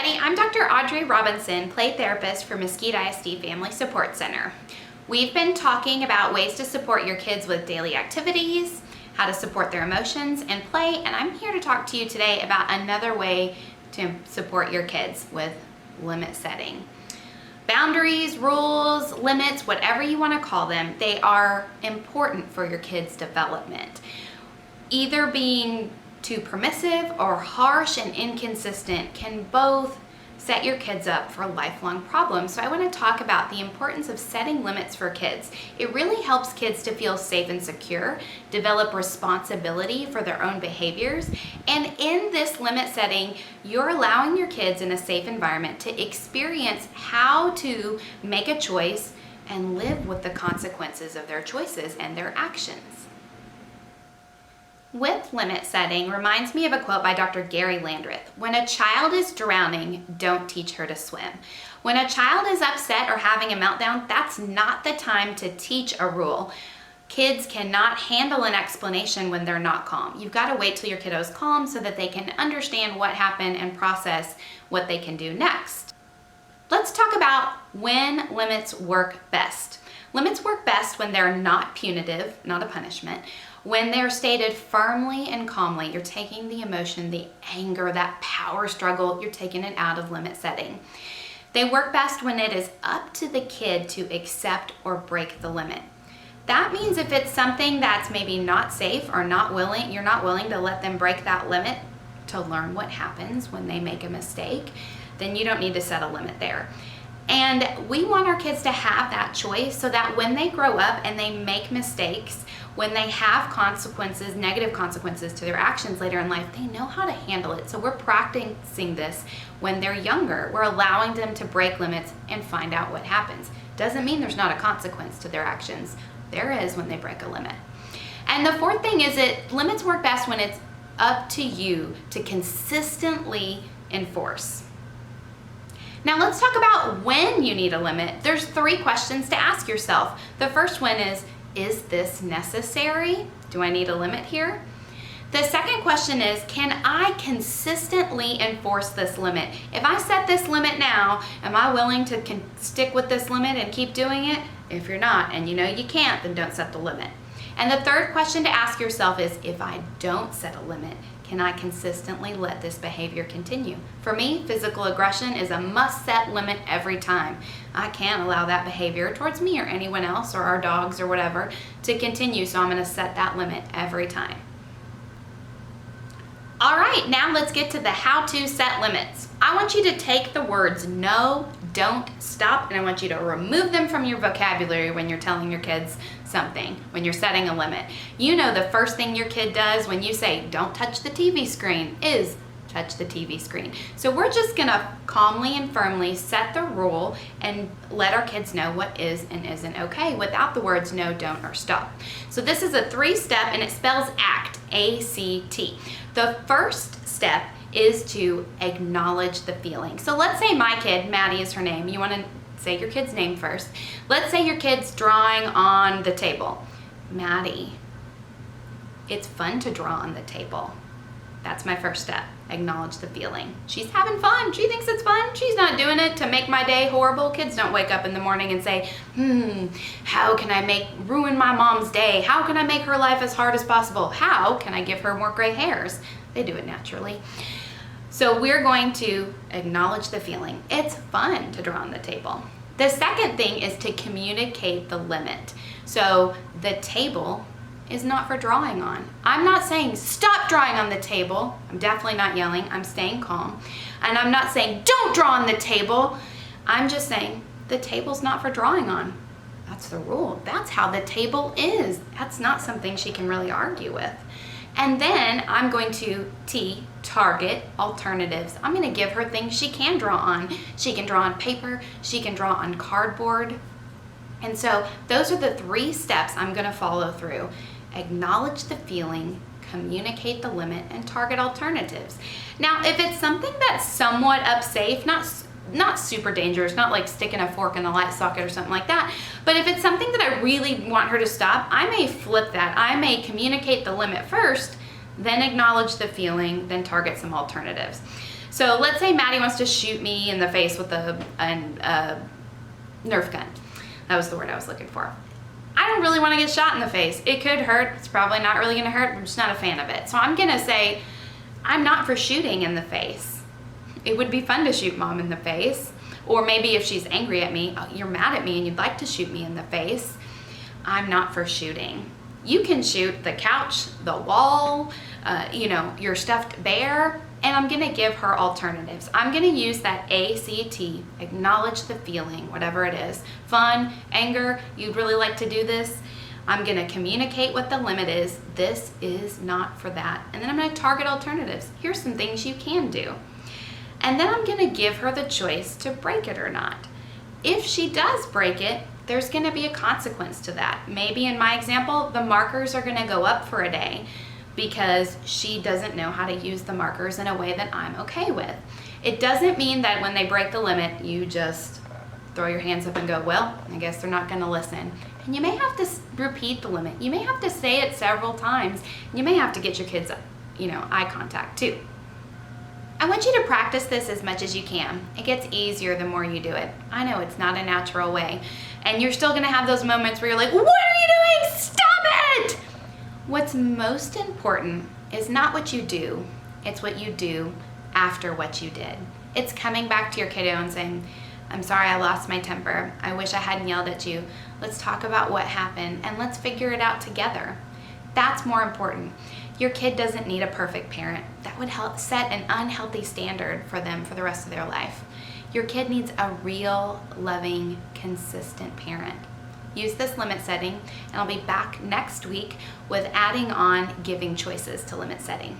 everybody, I'm Dr. Audrey Robinson, play therapist for Mesquite ISD Family Support Center. We've been talking about ways to support your kids with daily activities, how to support their emotions and play, and I'm here to talk to you today about another way to support your kids with limit setting. Boundaries, rules, limits, whatever you want to call them, they are important for your kids' development. Either being too permissive or harsh and inconsistent can both set your kids up for lifelong problems. So I want to talk about the importance of setting limits for kids. It really helps kids to feel safe and secure, develop responsibility for their own behaviors, and in this limit setting, you're allowing your kids in a safe environment to experience how to make a choice and live with the consequences of their choices and their actions. With limit setting reminds me of a quote by Dr. Garry Landreth. When a child is drowning, don't teach her to swim. When a child is upset or having a meltdown, that's not the time to teach a rule. Kids cannot handle an explanation when they're not calm. You've got to wait till your kiddo's calm so that they can understand what happened and process what they can do next. Let's talk about when limits work best. Limits work best when they're not punitive, not a punishment. When they're stated firmly and calmly, you're taking the emotion, the anger, that power struggle, you're taking it out of limit setting. They work best when it is up to the kid to accept or break the limit. That means if it's something that's maybe not safe or you're not willing to let them break that limit to learn what happens when they make a mistake, then you don't need to set a limit there. And we want our kids to have that choice so that when they grow up and they make mistakes, when they have consequences, negative consequences to their actions later in life, they know how to handle it. So we're practicing this when they're younger. We're allowing them to break limits and find out what happens. Doesn't mean there's not a consequence to their actions. There is when they break a limit. And the fourth thing is that limits work best when it's up to you to consistently enforce. Now let's talk about when you need a limit. There's 3 questions to ask yourself. The first one is this necessary? Do I need a limit here? The second question is, can I consistently enforce this limit? If I set this limit now, am I willing to stick with this limit and keep doing it? If you're not, and you know you can't, then don't set the limit. And the third question to ask yourself is, if I don't set a limit, can I consistently let this behavior continue? For me, physical aggression is a must-set limit every time. I can't allow that behavior towards me or anyone else or our dogs or whatever to continue, so I'm going to set that limit every time. All right, now let's get to the how to set limits. I want you to take the words no, don't, stop, and I want you to remove them from your vocabulary when you're telling your kids something, when you're setting a limit. You know the first thing your kid does when you say don't touch the TV screen is touch the TV screen. So we're just gonna calmly and firmly set the rule and let our kids know what is and isn't okay without the words no, don't, or stop. So this is a 3-step and it spells ACT, A-C-T. The first step is to acknowledge the feeling. So let's say my kid, Maddie is her name. You wanna say your kid's name first. Let's say your kid's drawing on the table. Maddie, it's fun to draw on the table. That's my first step. Acknowledge the feeling. She's having fun. She thinks it's fun. She's not doing it to make my day horrible. Kids don't wake up in the morning and say, how can I ruin my mom's day? How can I make her life as hard as possible? How can I give her more gray hairs? They do it naturally. So we're going to acknowledge the feeling. It's fun to draw on the table. The second thing is to communicate the limit. So the table is not for drawing on. I'm not saying stop drawing on the table. I'm definitely not yelling. I'm staying calm. And I'm not saying don't draw on the table. I'm just saying the table's not for drawing on. That's the rule. That's how the table is. That's not something she can really argue with. And then I'm going to target alternatives. I'm going to give her things she can draw on. She can draw on paper. She can draw on cardboard. And so those are the 3 steps I'm going to follow through. Acknowledge the feeling, communicate the limit, and target alternatives. Now, if it's something that's somewhat unsafe, not super dangerous, not like sticking a fork in the light socket or something like that, but if it's something that I really want her to stop, I may flip that. I may communicate the limit first, then acknowledge the feeling, then target some alternatives. So let's say Maddie wants to shoot me in the face with a Nerf gun. That was the word I was looking for. I don't really want to get shot in the face. It could hurt. It's probably not really going to hurt. I'm just not a fan of it. So I'm going to say, I'm not for shooting in the face. It would be fun to shoot mom in the face. Or maybe if she's angry at me, you're mad at me and you'd like to shoot me in the face. I'm not for shooting. You can shoot the couch, the wall, your stuffed bear, and I'm gonna give her alternatives. I'm gonna use that ACT, acknowledge the feeling, whatever it is. Fun, anger, you'd really like to do this. I'm gonna communicate what the limit is. This is not for that. And then I'm gonna target alternatives. Here's some things you can do. And then I'm gonna give her the choice to break it or not. If she does break it, there's gonna be a consequence to that. Maybe in my example, the markers are gonna go up for a day because she doesn't know how to use the markers in a way that I'm okay with. It doesn't mean that when they break the limit, you just throw your hands up and go, well, I guess they're not gonna listen. And you may have to repeat the limit. You may have to say it several times. You may have to get your kids, eye contact too. I want you to practice this as much as you can. It gets easier the more you do it. I know it's not a natural way. And you're still gonna have those moments where you're like, what are you doing? Stop it! What's most important is not what you do, it's what you do after what you did. It's coming back to your kiddo and saying, I'm sorry I lost my temper. I wish I hadn't yelled at you. Let's talk about what happened and let's figure it out together. That's more important. Your kid doesn't need a perfect parent. That would help set an unhealthy standard for them for the rest of their life. Your kid needs a real, loving, consistent parent. Use this limit setting, and I'll be back next week with adding on giving choices to limit setting.